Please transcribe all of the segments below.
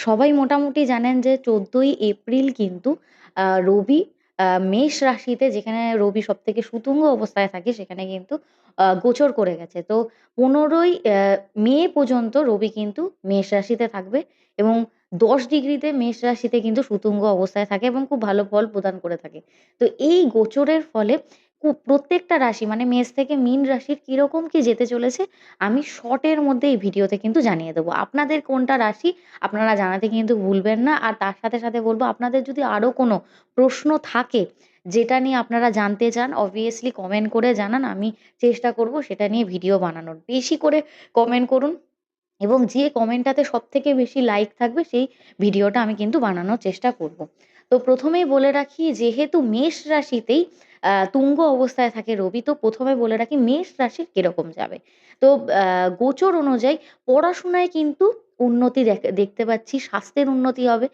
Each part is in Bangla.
সবাই মোটামুটি জানেন যে ১৪ই এপ্রিল কিন্তু রবি মেষ রাশিতে, যেখানে রবি সবথেকে শুতুঙ্গ অবস্থায় থাকে সেখানে কিন্তু গোচর করে গেছে। তো ১৫ই মে পর্যন্ত রবি কিন্তু মেষ রাশিতে থাকবে এবং ১০ ডিগ্রিতে মেষ রাশিতে কিন্তু শুতুঙ্গ অবস্থায় থাকে এবং খুব ভালো ফল প্রদান করে থাকে। তো এই গোচরের ফলে প্রত্যেকটা রাশি মানে মেষ থেকে মীন রাশির কিরকম কি যেতে চলেছে আমি শর্টের মধ্যে এই ভিডিওতে কিন্তু জানিয়ে দেবো। আপনাদের কোনটা রাশি আপনারা জানাতে কিন্তু ভুলবেন না। আর তার সাথে, সাথে বলব, আপনাদের যদি আরো কোনো প্রশ্ন থাকে যেটা নিয়ে আপনারা জানতে চান, obviously কমেন্ট করে জানান। আমি চেষ্টা করব সেটা নিয়ে ভিডিও বানানোর। বেশি করে কমেন্ট করুন এবং যে কমেন্টটাতে সবথেকে বেশি লাইক থাকবে সেই ভিডিওটা আমি কিন্তু বানানোর চেষ্টা করব। তো ১ম এই বলে রাখি, যেহেতু মেষ রাশিতেই তুঙ্গ অবস্থায় থাকে রবি, তো ১ম এ বলে রাখি মেষ রাশির কিরকম যাবে। তো আ গোচর অনুযায়ী পড়াশোনায় কিন্তু উন্নতি দেখতে পাচ্ছি, স্বাস্থ্যের উন্নতি হবে।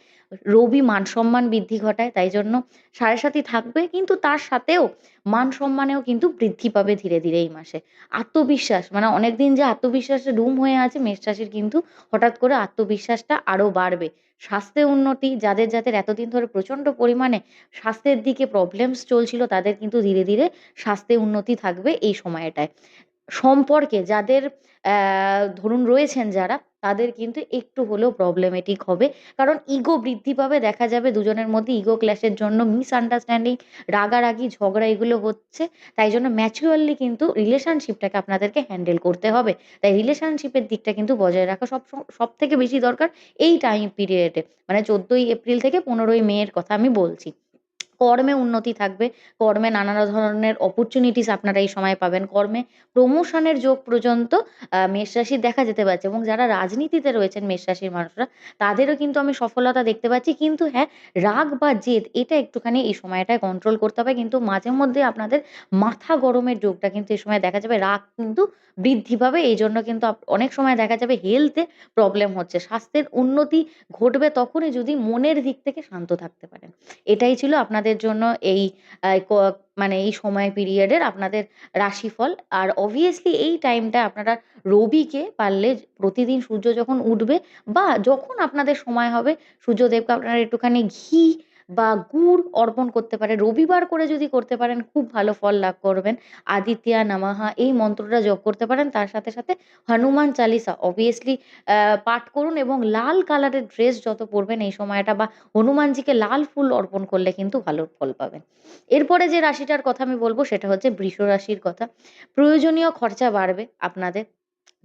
রবি মান-সম্মান বৃদ্ধি ঘটায়, তাই জন্য সাড়ে ৭ই থাকবে, কিন্তু তার সাথেও মান-সম্মানেও কিন্তু বৃদ্ধি পাবে ধীরে, ধীরে এই মাসে। আত্মবিশ্বাস মানে অনেকদিন যে আত্মবিশ্বাসে ডুম হয়ে আছে মেষ রাশির, কিন্তু হঠাৎ করে আত্মবিশ্বাসটা আরো বাড়বে। স্বাস্থ্যে উন্নতি, যাদের এতদিন ধরে প্রচন্ড পরিমাণে স্বাস্থ্যের দিকে প্রবলেমস চলছিল তাদের কিন্তু ধীরে, ধীরে স্বাস্থ্যে উন্নতি থাকবে এই সময়টায়। সম্পর্কে যাদের ধরুন রয়েছেন যারা, তাদের কিন্তু একটু হলেও প্রবলেমেটিক হবে। কারণ ইগো বৃদ্ধি পাবে। দেখা যাবে দুজনের মধ্যে ইগো ক্ল্যাশের জন্য মিসআন্ডারস্ট্যান্ডিং, রাগারাগি, ঝগড়া এগুলো হচ্ছে। তাই জন্য ম্যাচিউরলি কিন্তু রিলেশনশিপটাকে আপনাদেরকে হ্যান্ডেল করতে হবে। তাই রিলেশনশিপের দিকটা কিন্তু বজায় রাখা সবথেকে বেশি দরকার এই টাইম পিরিয়ডে। মানে ১৪ই এপ্রিল থেকে ১৫ই মে এর কথা আমি বলছি। কর্মে উন্নতি থাকবে। কর্মে নানা ধরনের অপরচুনিটিস আপনারা এই সময় পাবেন। কর্মে প্রমোশনের যোগ পর্যন্ত মেষ রাশির দেখা যেতে পারছে এবং যারা রাজনীতিতে রয়েছেন মেষ রাশির মানুষরা, তাদেরও কিন্তু আমি সফলতা দেখতে পাচ্ছি। কিন্তু হ্যাঁ, রাগ বা জেদ এটা একটুখানি এই সময়টায় কন্ট্রোল করতে হবে। কিন্তু মাঝে মধ্যে আপনাদের মাথা গরমের যোগটা কিন্তু এই সময় দেখা যাবে। রাগ কিন্তু বৃদ্ধি পাবে। এইজন্য কিন্তু অনেক সময় দেখা যাবে হেলথে প্রবলেম হচ্ছে। স্বাস্থ্যের উন্নতি ঘটবে তখনই যদি মনের দিক থেকে শান্ত থাকতে পারেন। এটাই ছিল আপনাদের জন্য এই আ ক মানে এই সময় পিরিয়ডের আপনাদের রাশিফল। আর obviously এই টাইমটা আপনারা রবিকে পারলে প্রতিদিন সূর্য যখন উঠবে বা যখন আপনাদের সময় হবে, সূর্যদেবকে আপনারা একটুখানি ঘি বা গুড় অর্পণ করতে পারেন। রবিবার করে যদি করতে পারেন খুব ভালো ফল লাভ করবেন। আদিত্যা নমঃ এই মন্ত্রটা জপ করতে পারেন। তার সাথে, সাথে হনুমান চালিসা obviously পাঠ করুন এবং লাল কালারের ড্রেস যত পরবেন এই সময়টা বা হনুমানজিকে লাল ফুল অর্পণ করলে কিন্তু ভালো ফল পাবেন। এরপরে যে রাশিটার কথা আমি বলব সেটা হচ্ছে বৃষ রাশির কথা। প্রয়োজনীয় খরচা বাড়বে আপনাদের।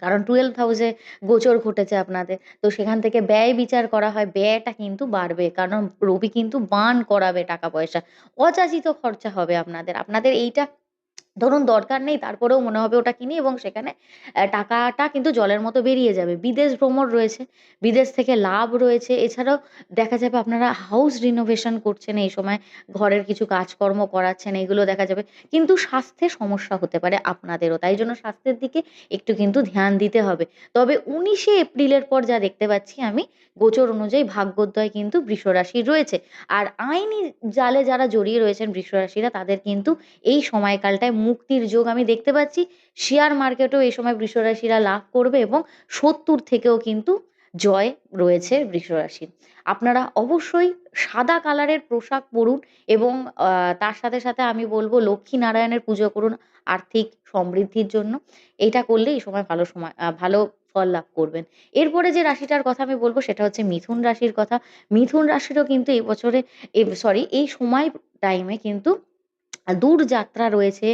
কারণ 12th হাউসে গোচর ঘটেছে আপনাদের। তো সেখান থেকে ব্যয় বিচার করা হয়, ব্যয়টা কিন্তু বাড়বে। কারণ রবি কিন্তু বার্ন করাবে টাকা-পয়সা। অযাচিত খরচা হবে আপনাদের। আপনাদের এইটা ধরুন দরকার নেই, তারপরেও মনে হবে ওটা কিনি এবং সেখানে টাকাটা কিন্তু জলের মতো বেরিয়ে যাবে। বিদেশ ভ্রমণ রয়েছে, বিদেশ থেকে লাভ রয়েছে। এছাড়াও দেখা যাবে আপনারা হাউস রিনোভেশন করছেন এই সময়, ঘরের কিছু কাজকর্ম করাচ্ছেন, এগুলো দেখা যাবে। কিন্তু স্বাস্থ্যে সমস্যা হতে পারে আপনাদেরও। তাই জন্য স্বাস্থ্যের দিকে একটু কিন্তু ধ্যান দিতে হবে। তবে ১৯শে এপ্রিলের পর যা দেখতে পাচ্ছি আমি, গোচর অনুযায়ী ভাগ্যোদয় কিন্তু বৃষ রাশির রয়েছে। আর আইনি জালে যারা জড়িয়ে রয়েছেন বৃষ রাশিরা, তাদের কিন্তু এই সময়কালটায় মুক্তির যোগ আমি দেখতে পাচ্ছি। শেয়ার মার্কেটেও এই সময় বৃষরাশিরা লাভ করবে এবং শত্রুর থেকেও কিন্তু জয় রয়েছে বৃষরাশির। আপনারা অবশ্যই সাদা কালারের পোশাক পরুন এবং আ তার সাথে, সাথে আমি বলব লক্ষ্মীনারায়ণের পুজো করুন আর্থিক সমৃদ্ধির জন্য। এইটা করলে এই সময় ভালো ফল লাভ করবেন। এরপরে যে রাশিটার কথা আমি বলব সেটা হচ্ছে মিথুন রাশির কথা। মিথুন রাশিরও কিন্তু এই সময় টাইমে কিন্তু দূরযাত্রা রয়েছে,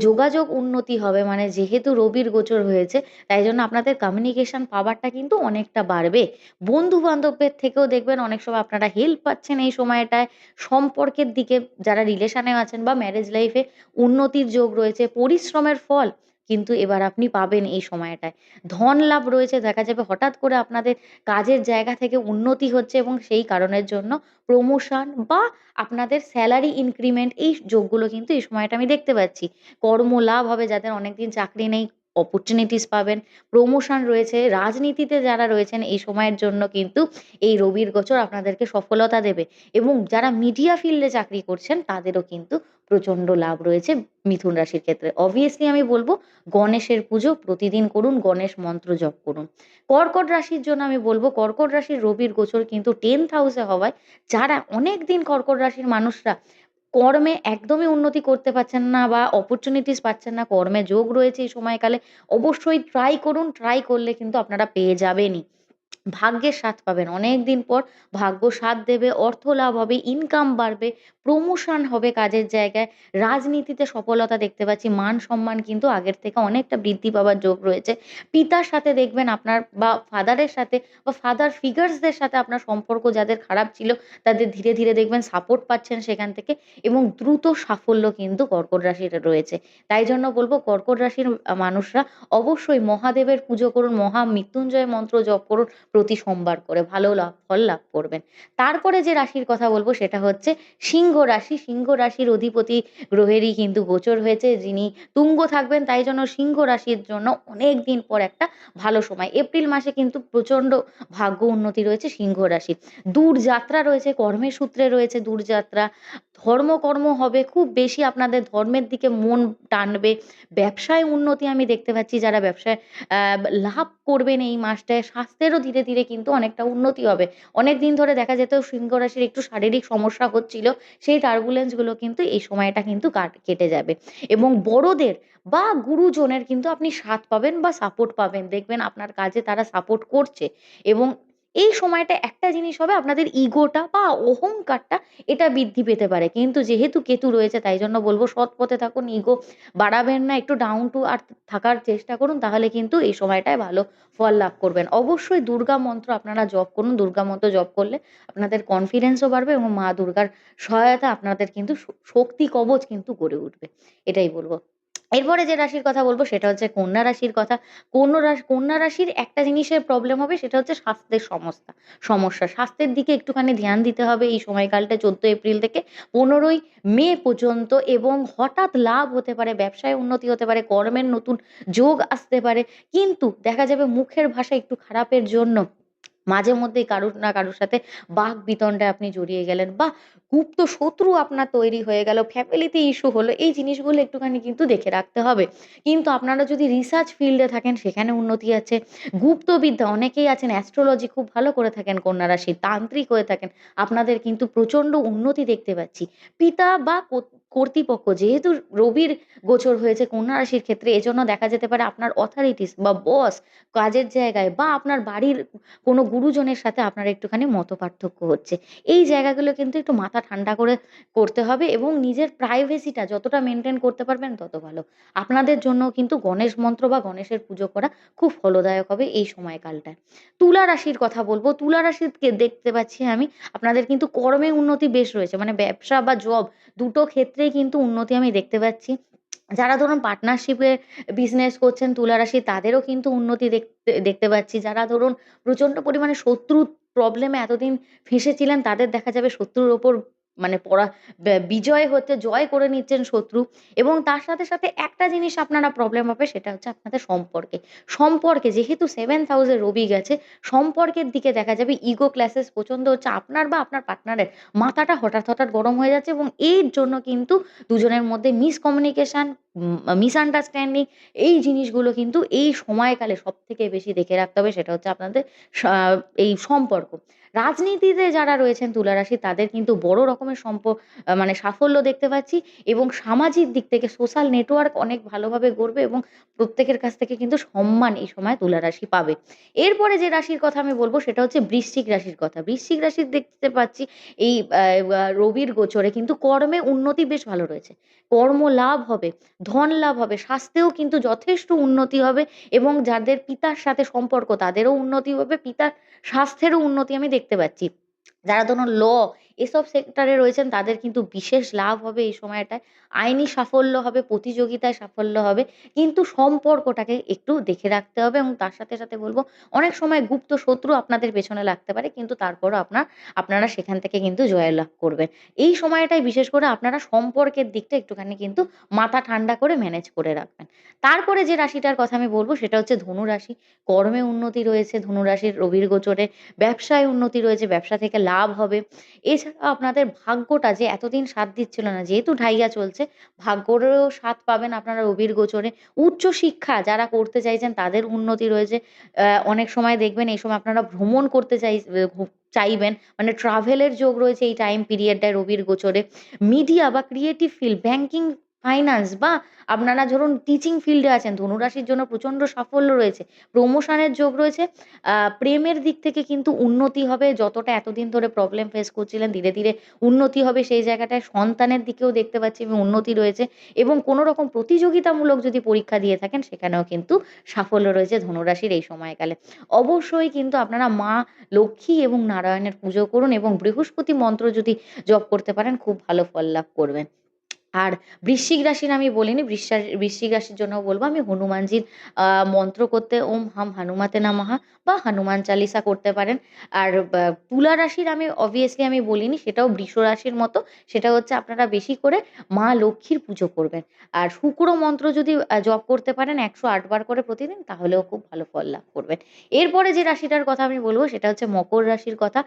যোগাযোগ উন্নতি হবে। মানে যেহেতু রবির গোচর হয়েছে, তাই জন্য আপনাদের কমিউনিকেশন পাওয়ারটা কিন্তু অনেকটা বাড়বে। বন্ধু-বান্ধবের থেকেও দেখবেন অনেক সময় আপনারা হেল্প পাচ্ছেন এই সময়টায়। সম্পর্কের দিকে যারা রিলেশনে আছেন বা ম্যারেজ লাইফে উন্নতির যোগ রয়েছে। পরিশ্রমের ফল কিন্তু এবার আপনি পাবেন এই সময়টায়। ধন লাভ রয়েছে, দেখা যাবে হঠাৎ করে আপনাদের কাজের জায়গা থেকে উন্নতি হচ্ছে এবং সেই কারণের জন্য প্রমোশন বা আপনাদের সেলারি ইনক্রিমেন্ট এই যোগগুলো কিন্তু এই সময়টা আমি দেখতে পাচ্ছি। কর্মলাভ হবে, যাদের অনেকদিন চাকরি নেই অপরচুনিটিস পাবেন। প্রমোশন রয়েছে। রাজনীতিতে যারা রয়েছেন এই সময়ের জন্য কিন্তু এই রবির গোচর আপনাদেরকে সফলতা দেবে এবং যারা মিডিয়া ফিল্ডে চাকরি করছেন তাদেরও কিন্তু প্রচণ্ড লাভ রয়েছে মিথুন রাশির ক্ষেত্রে। অবভিয়াসলি আমি বলব গণেশের পুজো প্রতিদিন করুন, গণেশ মন্ত্র জপ করুন। কর্কট রাশির জন্য আমি বলব কর্কট রাশির রবির গোচর কিন্তু 10th হাউসে হওয়ায় যারা অনেকদিন কর্কট রাশির মানুষরা কর্মে একদমই উন্নতি করতে পারছেন না বা অপরচুনিটিস পাচ্ছেন না, কর্মে যোগ রয়েছে এই সময়কালে, অবশ্যই ট্রাই করুন। ট্রাই করলে কিন্তু আপনারা পেয়ে যাবেনই। ভাগ্যের সাথ পাবেন। অনেকদিন পর ভাগ্য সাথ দেবে, অর্থ লাভ হবে, ইনকাম বাড়বে, প্রমোশন হবে কাজের জায়গায়। রাজনীতিতে সফলতা দেখতে পাচ্ছি। মান-সম্মান কিন্তু আগের থেকে অনেকটা বৃদ্ধি পাওয়ার যোগ রয়েছে। পিতার সাথে দেখবেন আপনার বা ফাদারের সাথে বা ফাদার ফিগারস দের সাথে আপনার সম্পর্ক যাদের খারাপ ছিল, তাদের ধীরে, ধীরে দেখবেন সাপোর্ট পাচ্ছেন সেখান থেকে এবং দ্রুত সাফল্য কিন্তু কর্কট রাশির রয়েছে। তাই জন্য বলব কর্কট রাশির মানুষরা অবশ্যই মহাদেবের পুজো করুন, মহামৃত্যুঞ্জয় মন্ত্র জপ করুন প্রতি সোমবার করে। ভালো ফল লাভ করবেন। তারপরে যে রাশির কথা বলব সেটা হচ্ছে সিংহ রাশি। সিংহ রাশির অধিপতি গ্রহেরই কিন্তু গোচর হয়েছে, যিনি তুঙ্গ থাকবেন। তাই জন্য সিংহ রাশির জন্য অনেকদিন পর একটা ভালো সময়। এপ্রিল মাসে কিন্তু প্রচণ্ড ভাগ্য উন্নতি রয়েছে সিংহ রাশির। দূর যাত্রা রয়েছে, কর্মের সূত্রে রয়েছে দূরযাত্রা। ধর্মকর্ম হবে, খুব বেশি আপনাদের ধর্মের দিকে মন টানবে। ব্যবসায় উন্নতি আমি দেখতে পাচ্ছি, যারা ব্যবসায় আ লাভ করবেন এই মাসটায়। স্বাস্থ্যেরও ধীরে, ধীরে কিন্তু অনেকটা উন্নতি হবে। অনেকদিন ধরে দেখা যেত সিংহ রাশির একটু শারীরিক সমস্যা হচ্ছিল। সেই টার্বুলেন্স গুলো কিন্তু এই সময়টা কিন্তু কেটে যাবে। এবং বড়দের বা গুরুজনের কিন্তু আপনি সাথ পাবেন বা সাপোর্ট পাবেন। দেখবেন আপনার কাজে তারা সাপোর্ট করছে এবং এই সময়টা একটা জিনিস হবে, আপনাদের ইগোটা বা অহংকারটা এটা বৃদ্ধি পেতে পারে। কিন্তু যেহেতু কেতু রয়েছে তাই জন্য বলব সৎ পথে থাকুন, ইগো বাড়াবেন না, একটু ডাউন টু আর্থ থাকার চেষ্টা করুন, তাহলে কিন্তু এই সময়টায় ভালো ফল লাভ করবেন। অবশ্যই দুর্গা মন্ত্র আপনারা জপ করুন। দুর্গা মন্ত্র জপ করলে আপনাদের কনফিডেন্সও বাড়বে এবং মা দুর্গার সহায়তা আপনাদের কিন্তু শক্তি কবচ কিন্তু গড়ে উঠবে। এটাই বলব। এরপরে যে রাশির কথা বলব সেটা হচ্ছে কন্যা রাশির কথা। কন্যা রাশির একটা জিনিসের প্রবলেম হবে, সেটা হচ্ছে স্বাস্থ্যের সমস্যা। স্বাস্থ্যের দিকে একটুখানি ধ্যান দিতে হবে এই সময়কালটা ১৪ এপ্রিল থেকে ১৫ই মে পর্যন্ত। এবং হঠাৎ লাভ হতে পারে, ব্যবসায় উন্নতি হতে পারে, কর্মের নতুন যোগ আসতে পারে। কিন্তু দেখা যাবে মুখের ভাষা একটু খারাপের জন্য মাঝে মধ্যেই কারুর না কারুর সাথে বাকবিতণ্ডায় আপনি জড়িয়ে গেলেন বা গুপ্ত শত্রু আপনার তৈরি হয়ে গেল, ফ্যামিলিতে ইস্যু হলো। এই জিনিসগুলো একটুখানি কিন্তু দেখে রাখতে হবে। কিন্তু আপনারা যদি রিসার্চ ফিল্ডে থাকেন সেখানে উন্নতি আছে। গুপ্তবিদ্যা অনেকেই আছেন, অ্যাস্ট্রোলজি খুব ভালো করে থাকেন কন্যা রাশির, তান্ত্রিক হয়ে থাকেন। আপনাদের কিন্তু প্রচণ্ড উন্নতি দেখতে পাচ্ছি। পিতা বা কর্তৃপক্ষ যেহেতু রবির গোচর হয়েছে কন্যা রাশির ক্ষেত্রে, এজন্য দেখা যেতে পারে আপনার অথরিটিস বা বস কাজের জায়গায় বা আপনার বাড়ির কোনো গুরুজনের সাথে আপনার একটুখানি মতপার্থক্য হচ্ছে। এই জায়গাগুলো কিন্তু একটু মাথা ঠান্ডা করে করতে হবে এবং নিজের প্রাইভেসিটা যতটা মেইনটেইন করতে পারবেন তত ভালো। আপনাদের জন্য কিন্তু গণেশ মন্ত্র বা গণেশের পুজো করা খুব ফলদায়ক হবে এই সময়কালটায়। তুলা রাশির কথা বলব। তুলা রাশিকে দেখতে পাচ্ছি আমি, আপনাদের কিন্তু কর্মে উন্নতি বেশ রয়েছে। মানে ব্যবসা বা জব দুটো ক্ষেত্রেই কিন্তু উন্নতি আমি দেখতে পাচ্ছি। যারা ধরুন পার্টনারশিপে বিজনেস করছেন তুলা রাশি, তাদেরও কিন্তু উন্নতি দেখতে পাচ্ছি। যারা ধরুন প্রচন্ড পরিমাণে শত্রুর প্রবলেমে এতদিন ফেঁসেছিলেন, তাদের দেখা যাবে শত্রুর ওপর মানে বিজয় হচ্ছে, জয় করে নিচ্ছেন শত্রু। এবং তার সাথে, সাথে একটা জিনিস আপনারা প্রবলেম হবে, সেটা হচ্ছে আপনাদের সম্পর্কে যেহেতু 7th হাউসে রবি গেছে, সম্পর্কের দিকে দেখা যাবে ইগো ক্ল্যাশেস প্রচন্ড হচ্ছে। আপনার বা আপনার পার্টনারের মাথাটা হঠাৎ, হঠাৎ গরম হয়ে যাচ্ছে এবং এর জন্য কিন্তু দুজনের মধ্যে মিসকমিউনিকেশন, মিসআন্ডারস্ট্যান্ডিং, এই জিনিসগুলো কিন্তু এই সময়কালে সবথেকে বেশি দেখে রাখতে হবে। সেটা হচ্ছে আপনাদের সা এই সম্পর্ক। রাজনীতিতে যারা রয়েছেন তুলা রাশি, তাদের কিন্তু বড় রকমের মানে সাফল্য দেখতে পাচ্ছি এবং সামাজিক দিক থেকে সোশ্যাল নেটওয়ার্ক অনেক ভালোভাবে গড়বে এবং প্রত্যেকের কাছ থেকে কিন্তু সম্মান এই সময় তুলা রাশি পাবে। এরপরে যে রাশির কথা আমি বলব সেটা হচ্ছে বৃশ্চিক রাশির কথা। বৃশ্চিক রাশির দেখতে পাচ্ছি এই রবির গোচরে কিন্তু কর্মে উন্নতি বেশ ভালো রয়েছে। কর্ম লাভ হবে, ধন লাভ হবে, স্বাস্থ্যেও কিন্তু যথেষ্ট উন্নতি হবে এবং যাদের পিতার সাথে সম্পর্ক তাদেরও উন্নতি হবে, পিতার স্বাস্থ্যেরও উন্নতি আমি দেখতে পাচ্ছি। যারা ধরুন এসব সেক্টরে রয়েছেন তাদের কিন্তু বিশেষ লাভ হবে এই সময়টায়। আইনি সাফল্য হবে, প্রতিযোগিতায় সাফল্য হবে। কিন্তু সম্পর্কটাকে একটু দেখে রাখতে হবে এবং তার সাথে, সাথে বলব অনেক সময় গুপ্ত শত্রু আপনাদের পেছনে লাগতে পারে, কিন্তু তারপরও আপনারা সেখান থেকে কিন্তু জয়লাভ করবেন। এই সময়টায় বিশেষ করে আপনারা সম্পর্কের দিকটা একটুখানি কিন্তু মাথা ঠান্ডা করে ম্যানেজ করে রাখবেন। তারপরে যে রাশিটার কথা আমি বলব সেটা হচ্ছে ধনু রাশি। কর্মে উন্নতি রয়েছে ধনু রাশির রবির গোচরে, ব্যবসায় উন্নতি রয়েছে, ব্যবসা থেকে লাভ হবে। এছাড়া আপনাদের ভাগ্যটা যে এতদিন সাথ দিচ্ছিল না, যেহেতু ঢাইয়া চলছে, ভাগ্যেরও সাথ পাবেন আপনারা রবির গোচরে। উচ্চ শিক্ষা যারা করতে চাইছেন তাদের উন্নতি রয়েছে। অনেক সময় দেখবেন এই সময় আপনারা ভ্রমণ করতে চাইবেন, মানে ট্রাভেলের যোগ রয়েছে এই টাইম পিরিয়ডটায় রবির গোচরে। মিডিয়া বা ক্রিয়েটিভ ফিল্ড, ব্যাংকিং, ফাইন্যান্স বা আপনারা ধরুন টিচিং ফিল্ডে আছেন, ধনুরাশির জন্য প্রচণ্ড সাফল্য রয়েছে। প্রমোশনের যোগ রয়েছে। প্রেমের দিক থেকে কিন্তু উন্নতি হবে। যতটা এতদিন ধরে প্রবলেম ফেস করছিলেন ধীরে, ধীরে উন্নতি হবে সেই জায়গাটায়। সন্তানের দিকেও দেখতে পাচ্ছি আমি উন্নতি রয়েছে এবং কোনো রকম প্রতিযোগিতামূলক যদি পরীক্ষা দিয়ে থাকেন সেখানেও কিন্তু সাফল্য রয়েছে ধনুরাশির এই সময়কালে। অবশ্যই কিন্তু আপনারা মা লক্ষ্মী এবং নারায়ণের পুজো করুন এবং বৃহস্পতি মন্ত্র যদি জপ করতে পারেন খুব ভালো ফল লাভ করবেন। আর বৃশ্চিক রাশির আমি বলিনি, বৃশ্চিক রাশির জন্য বলব আমি হনুমানজির মন্ত্র করতে ওম হাম হানুমাতে নমঃ বা হনুমান চালিসা করতে পারেন। আর তুলা রাশির আমি obviously আমি বলিনি, সেটাও বৃষ রাশির মতো। সেটা হচ্ছে আপনারা বেশি করে মা লক্ষ্মীর পুজো করবেন। আর শুক্র মন্ত্র যদি জপ করতে পারেন ১০৮ বার করে প্রতিদিন তাহলেও খুব ভালো ফল লাভ করবেন। এরপরে যে রাশিটার কথা আমি বলব সেটা হচ্ছে মকর রাশির কথা।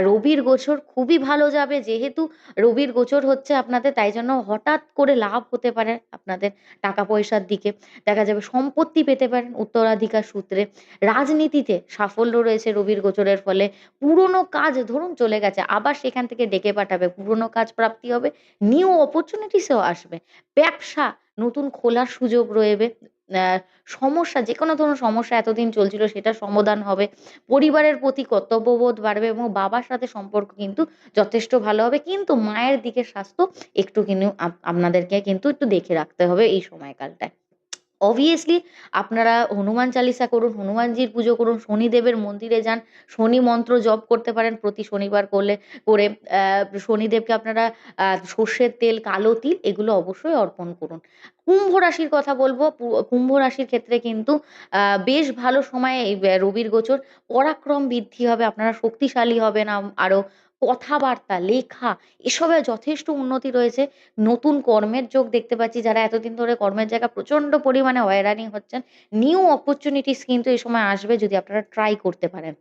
রবির গোচর খুবই ভালো যাবে, যেহেতু রবির গোচর হচ্ছে আপনাদের, তাই জন্য হঠাৎ করে লাভ হতে পারে আপনাদের টাকা পয়সার দিকে। দেখা যাবে সম্পত্তি পেতে পারেন উত্তরাধিকার সূত্রে। রাজনীতিতে সাফল্য রয়েছে রবির গোচরের ফলে। পুরনো কাজ ধরুন চলে গেছে, আবার সেখান থেকে ডেকে পাঠাবে। পুরনো কাজ প্রাপ্তি হবে। নিউ অপরচুনিটিসও আসবে। ব্যবসা নতুন খোলার সুযোগ রয়েবে। আ সমস্যা, যেকোনো ধরুন সমস্যা এতদিন চলছিল সেটার সমাধান হবে। পরিবারের প্রতি কর্তব্যবোধ বাড়বে এবং বাবার সাথে সম্পর্ক কিন্তু যথেষ্ট ভালো হবে। কিন্তু মায়ের দিকের স্বাস্থ্য একটু কিন্তু আপনাদেরকে কিন্তু একটু দেখে রাখতে হবে এই সময়কালটায়। অবভিয়াসলি আপনারা হনুমান চালিসা করুন, হনুমানজির পুজো করুন, শনিদেবের মন্দিরে যান, শনি মন্ত্র জপ করতে পারেন প্রতি শনিবার করে শনিদেবকে আপনারা সর্ষের তেল, কালো তিল এগুলো অবশ্যই অর্পণ করুন। কুম্ভ রাশির কথা বলব। কুম্ভ রাশির ক্ষেত্রে কিন্তু আ বেশ ভালো সময় এই রবির গোচর। পরাক্রম বৃদ্ধি হবে, আপনারা শক্তিশালী হবেন আরো। কথাবার্তা, লেখা এসবে যথেষ্ট উন্নতি রয়েছে। নতুন কর্মের যোগ দেখতে পাচ্ছি। যারা এতদিন ধরে কর্মের জায়গায় প্রচণ্ড পরিমাণে হয়রানি হচ্ছেন, নিউ অপরচুনিটিস কিন্তু এই সময় আসবে যদি আপনারা ট্রাই করতে পারেন।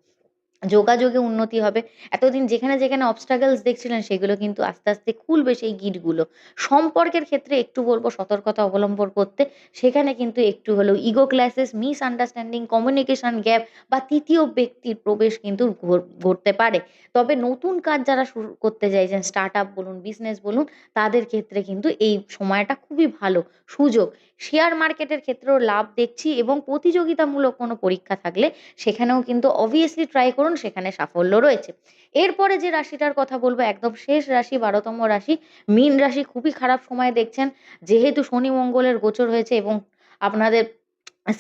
যোগাযোগে উন্নতি হবে। এতদিন যেখানে, যেখানে obstacles দেখছিলেন সেগুলো কিন্তু আস্তে, আস্তে খুলবে সেই গিঁটগুলো। সম্পর্কের ক্ষেত্রে একটু বলব সতর্কতা অবলম্বন করতে। সেখানে কিন্তু একটু হলেও ego clashes, misunderstanding, communication gap বা ৩য় ব্যক্তির প্রবেশ কিন্তু ঘটতে পারে। তবে নতুন কাজ যারা শুরু করতে চাইছেন, স্টার্টআপ বলুন, বিজনেস বলুন, তাদের ক্ষেত্রে কিন্তু এই সময়টা খুবই ভালো সুযোগ। শেয়ার মার্কেটের ক্ষেত্রেও লাভ দেখছি এবং প্রতিযোগিতামূলক কোনো পরীক্ষা থাকলে সেখানেও কিন্তু obviously ট্রাই করুন, সেখানে সাফল্য রয়েছে। এরপরে যে রাশিটার কথা বলব একদম শেষ রাশি ১২তম রাশি, মীন রাশি। খুবই খারাপ সময় দেখছেন। যেহেতু শনি মঙ্গলের গোচর হয়েছে এবং আপনাদের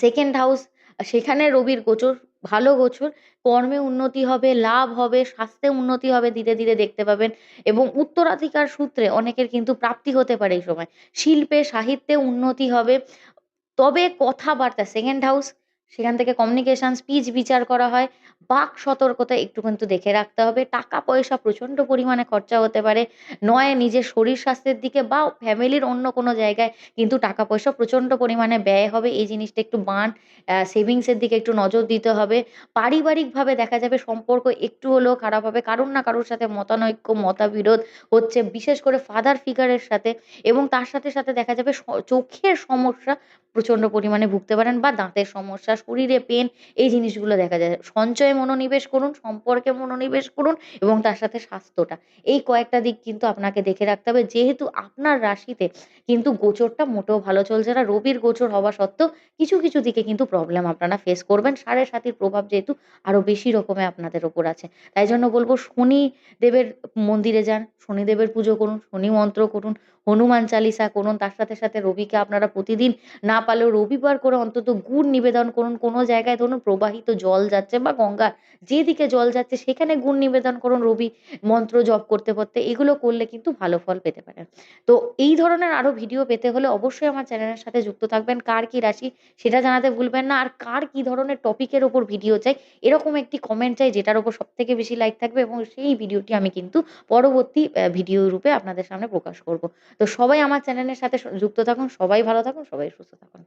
2nd হাউস, সেখানে রবির গোচর, ভালো গোচর। কর্মে উন্নতি হবে, লাভ হবে, স্বাস্থ্যে উন্নতি হবে ধীরে, ধীরে দেখতে পাবেন এবং উত্তরাধিকার সূত্রে অনেকের কিন্তু প্রাপ্তি হতে পারে এই সময়। শিল্পে, সাহিত্যে উন্নতি হবে। তবে কথাবার্তা 2nd হাউস, সেখান থেকে কমিউনিকেশন, স্পিচ বিচার করা হয়। বাক সতর্কতা একটু কিন্তু দেখে রাখতে হবে। টাকা-পয়সা প্রচণ্ড পরিমাণে খরচা হতে পারে। নয় নিজের শরীর স্বাস্থ্যের দিকে বা ফ্যামিলির অন্য কোনো জায়গায় কিন্তু টাকা-পয়সা প্রচণ্ড পরিমাণে ব্যয় হবে। এই জিনিসটা একটু সেভিংস এর দিকে একটু নজর দিতে হবে। পারিবারিকভাবে দেখা যাবে সম্পর্ক একটু হলেও খারাপ হবে। কারুর না কারুর সাথে মতানৈক্য, মতবিরোধ হচ্ছে, বিশেষ করে ফাদার ফিগার এর সাথে এবং তার সাথে, সাথে দেখা যাবে চোখের সমস্যা প্রচণ্ড পরিমাণে ভুগতে পারেন বা দাঁতের সমস্যা, শরীরে পেন, এই জিনিসগুলো দেখা যায়। সঞ্চয়ে মনোনিবেশ করুন, সম্পর্কে মনোনিবেশ করুন এবং তার সাথে স্বাস্থ্যটা। এই কয়েকটা দিক কিন্তু আপনাকে দেখে রাখতে হবে। যেহেতু আপনার রাশিতে কিন্তু গোচরটা মোটেও ভালো চলছে না। রবির গোচর হওয়া সত্ত্বেও কিছু, কিছু দিকে কিন্তু প্রবলেম আপনারা ফেস করবেন। সাড়ে সাতির প্রভাব যেহেতু আরো বেশি রকমের আপনাদের উপর আছে। তাই জন্য বলব শনিদেবের মন্দিরে যান, শনিদেবের পুজো করুন, শনি মন্ত্র করুন, হনুমান চালিসা করুন। তার সাথে, সাথে রবিকে আপনারা প্রতিদিন না পারলেও রবিবার করে অন্তত গুড় নিবেদন করুন। কোনো জায়গায় ধরুন প্রবাহিত জল যাচ্ছে বা গঙ্গার যেদিকে জল যাচ্ছে সেখানে গুড় নিবেদন করুন রবি মন্ত্র জপ করতে, করতে। এগুলো করলে কিন্তু ভালো ফল পেতে পারেন। তো এই ধরনের আরো ভিডিও পেতে হলে অবশ্যই আমার চ্যানেলের সাথে যুক্ত থাকবেন। কার কি রাশি সেটা জানাতে ভুলবেন না। আর কার কি ধরনের টপিকের উপর ভিডিও চাই এরকম একটি কমেন্ট চাই যেটার উপর সবথেকে বেশি লাইক থাকবে এবং সেই ভিডিওটি আমি কিন্তু পরবর্তী ভিডিও রূপে আপনাদের সামনে প্রকাশ করব। তো সবাই আমার চ্যানেলের সাথে যুক্ত থাকুন। সবাই ভালো থাকুন, সবাই সুস্থ থাকুন।